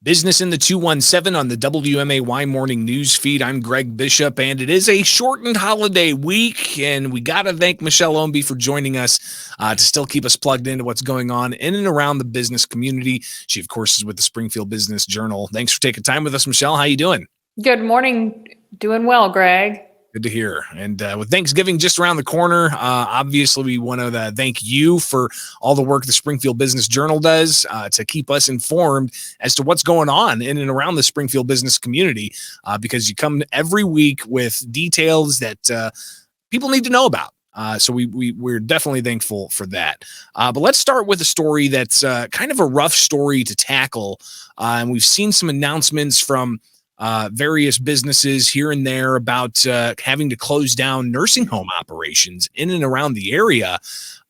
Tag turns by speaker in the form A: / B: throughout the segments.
A: Business in the 217 on the WMAY morning news feed. I'm Greg Bishop, and it is a shortened holiday week, and we got to thank Michelle Ownbey for joining us to still keep us plugged into what's going on in and around the business community. She, of course, is with the Springfield Business Journal. Thanks for taking time with us, Michelle. How you doing?
B: Good morning. Doing well, Greg.
A: Good to hear. And with Thanksgiving just around the corner, obviously we want to thank you for all the work the Springfield Business Journal does to keep us informed as to what's going on in and around the Springfield business community, because you come every week with details that people need to know about. So we're definitely thankful for that. But let's start with a story that's kind of a rough story to tackle. And we've seen some announcements from various businesses here and there about having to close down nursing home operations in and around the area.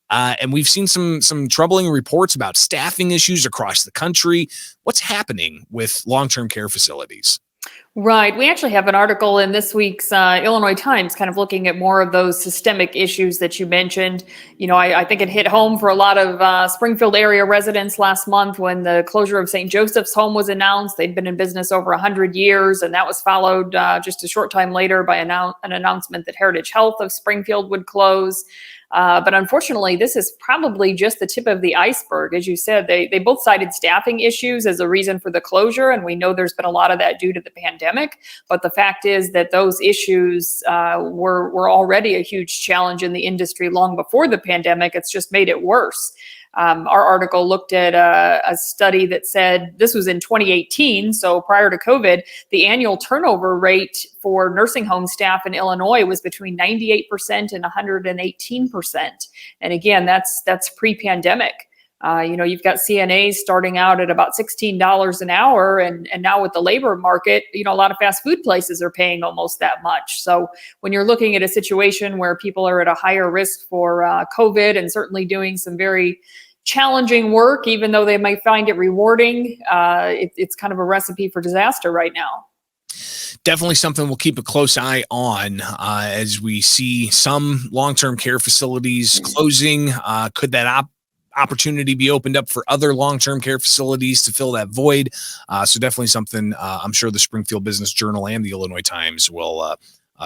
A: And we've seen some troubling reports about staffing issues across the country. What's happening with long-term care facilities?
B: Right. We actually have an article in this week's Illinois Times kind of looking at more of those systemic issues that you mentioned. You know, I think it hit home for a lot of Springfield area residents last month when the closure of St. Joseph's Home was announced. They'd been in business over 100 years, and that was followed just a short time later by an announcement that Heritage Health of Springfield would close. But unfortunately, this is probably just the tip of the iceberg. As you said, they both cited staffing issues as a reason for the closure, and we know there's been a lot of that due to the pandemic. But the fact is that those issues were already a huge challenge in the industry long before the pandemic. It's just made it worse. Our article looked at a study that said, this was in 2018, so prior to COVID, the annual turnover rate for nursing home staff in Illinois was between 98% and 118%. And again, that's pre-pandemic. You've got CNAs starting out at about $16 an hour. And now with the labor market, a lot of fast food places are paying almost that much. So when you're looking at a situation where people are at a higher risk for COVID and certainly doing some very challenging work, even though they might find it rewarding, it's kind of a recipe for disaster right now.
A: Definitely something we'll keep a close eye on as we see some long-term care facilities closing. Could that opportunity be opened up for other long-term care facilities to fill that void? So definitely something I'm sure the Springfield Business Journal and the Illinois Times will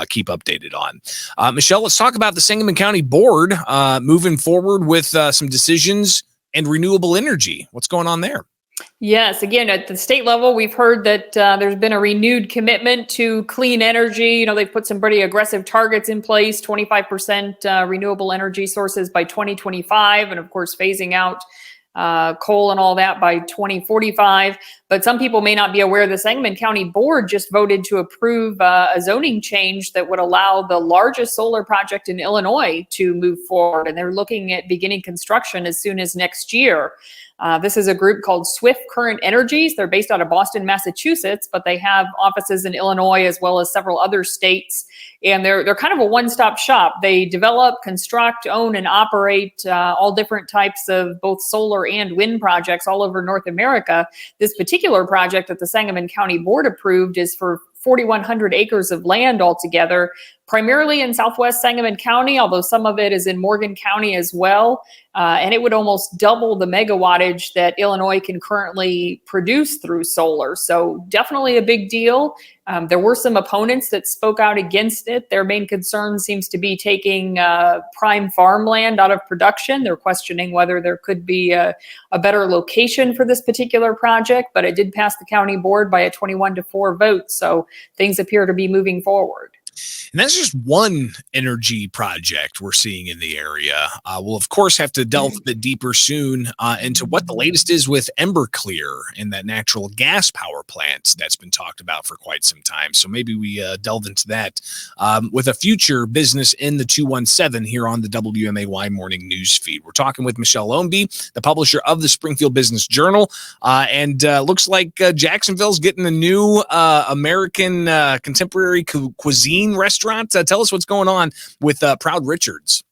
A: keep updated on. Michelle, let's talk about the Sangamon County Board moving forward with some decisions and renewable energy. What's going on there?
B: Yes, again, at the state level, we've heard that there's been a renewed commitment to clean energy. They've put some pretty aggressive targets in place, 25% renewable energy sources by 2025, and of course, phasing out coal and all that by 2045. But some people may not be aware the Sangamon County Board just voted to approve a zoning change that would allow the largest solar project in Illinois to move forward. And they're looking at beginning construction as soon as next year. This is a group called Swift Current Energies. They're based out of Boston, Massachusetts, but they have offices in Illinois as well as several other states. And they're kind of a one-stop shop. They develop, construct, own, and operate all different types of both solar and wind projects all over North America. This particular project that the Sangamon County Board approved is for 4,100 acres of land altogether, primarily in southwest Sangamon County, although some of it is in Morgan County as well. And it would almost double the mega-wattage that Illinois can currently produce through solar. So definitely a big deal. There were some opponents that spoke out against it. Their main concern seems to be taking prime farmland out of production. They're questioning whether there could be a better location for this particular project, but it did pass the county board by a 21-4 vote. So things appear to be moving forward.
A: And that's just one energy project we're seeing in the area. We'll, of course, have to delve a bit deeper soon into what the latest is with Emberclear and that natural gas power plant that's been talked about for quite some time. So maybe we delve into that with a future Business in the 217 here on the WMAY morning news feed. We're talking with Michelle Ownbey, the publisher of the Springfield Business Journal. And looks like Jacksonville's getting a new American contemporary cuisine restaurant. Tell us what's going on with Proud Richards.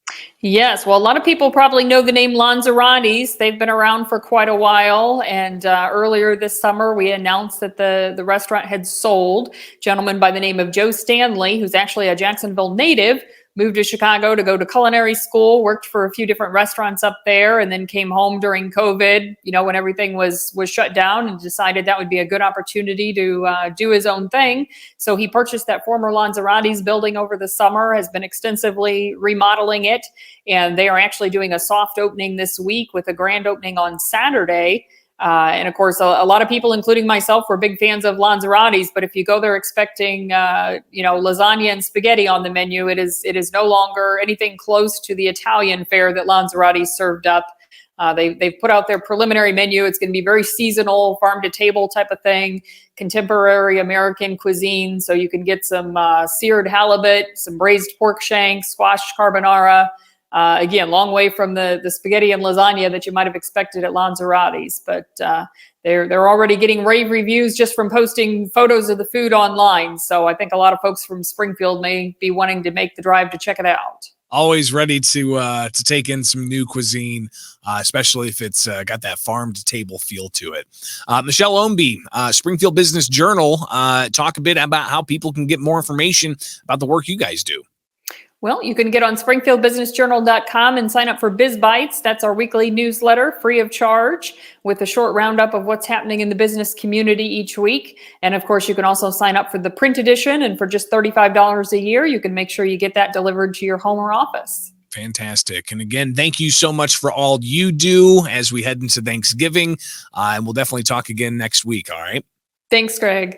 B: Yes, well, a lot of people probably know the name Lonzerotti's. They've been around for quite a while, and earlier this summer we announced that the restaurant had sold. A gentleman by the name of Joe Stanley, who's actually a Jacksonville native, moved to Chicago to go to culinary school, worked for a few different restaurants up there, and then came home during COVID, when everything was shut down, and decided that would be a good opportunity to do his own thing. So he purchased that former Lonzerotti's building over the summer, has been extensively remodeling it, and they are actually doing a soft opening this week with a grand opening on Saturday. And of course, a lot of people, including myself, were big fans of Lonzerotti's. But if you go there expecting, lasagna and spaghetti on the menu, it is no longer anything close to the Italian fare that Lonzerotti's served up. They've put out their preliminary menu. It's going to be very seasonal, farm to table type of thing, contemporary American cuisine. So you can get some seared halibut, some braised pork shank, squash carbonara. Again, long way from the spaghetti and lasagna that you might have expected at Lonzerotti's, but they're already getting rave reviews just from posting photos of the food online. So I think a lot of folks from Springfield may be wanting to make the drive to check it out.
A: Always ready to take in some new cuisine, especially if it's got that farm to table feel to it. Michelle Ownbey, Springfield Business Journal, talk a bit about how people can get more information about the work you guys do.
B: Well, you can get on springfieldbusinessjournal.com and sign up for Biz Bites. That's our weekly newsletter, free of charge, with a short roundup of what's happening in the business community each week. And of course, you can also sign up for the print edition. And for just $35 a year, you can make sure you get that delivered to your home or office.
A: Fantastic. And again, thank you so much for all you do as we head into Thanksgiving. And we'll definitely talk again next week. All right.
B: Thanks, Greg.